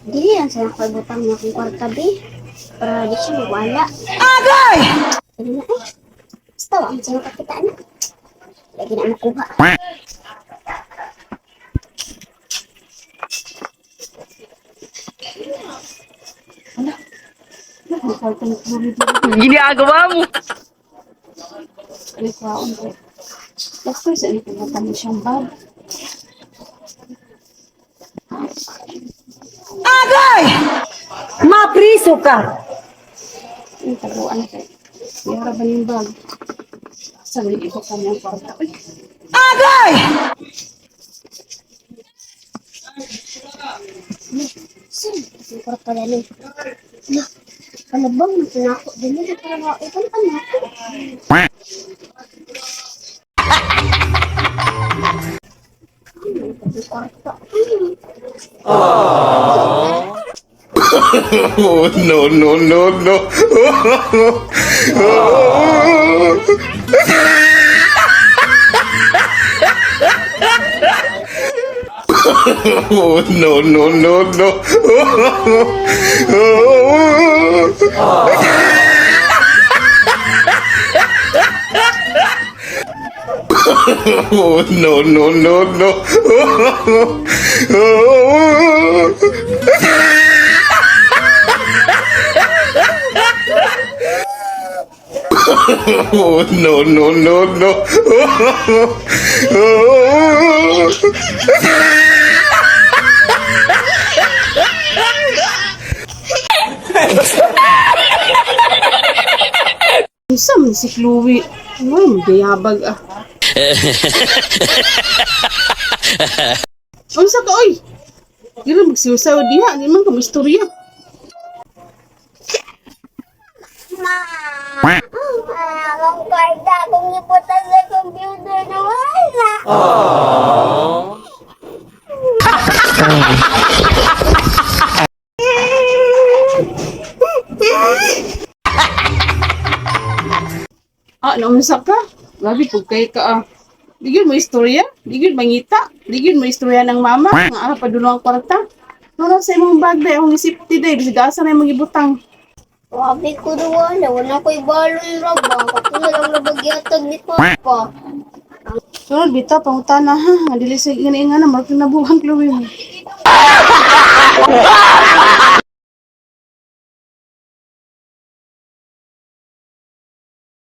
Dili lang sa nakabutang na akong kwarta, be. Para di siya mawala. Agay! Dili na eh. Basta wala siya nakakitaan na. Lagi na makuha. Ginagawa mo. Alikwaon ko. Basta sa alikwaon mo siyang bag. Agay! Mapriso ka. Ang taguan ko. Mayroon ba yung bag? Sabi ko kami ang kwarta. Uy, Agay! saan? Ang kwarta na rin. Kalabang na pinako. Dili na talaga. Ikaw na pinako. Ang kwarta. Oh, no, no, no, no. Oh, no, no, no, no. Oh, no, no, no, no. Oh, no, no, no, no. Isa man si Chloe. Ay, magayabag ah. Unsa ka oy? Dili magsiusaw diha, di man ka istorya. Ang kwarta kung iputan sa computer na wala. Ah, naunsa ka? Grabe pug kay ka ah. Digid mo istorya? Digid mangita? Digid mo istorya ng mama? Nga ara pa dulo ang kwarta? Ano sa imong bag day akong isipti day bisig asa na imong ibutang. Wabi ko doon, wala ko'y balon rabang. Kato na lang nabagyatag ni Papa. Sunod bitaw pangutana ha. Nga dili sa ingana marag na buhang Chloe mo.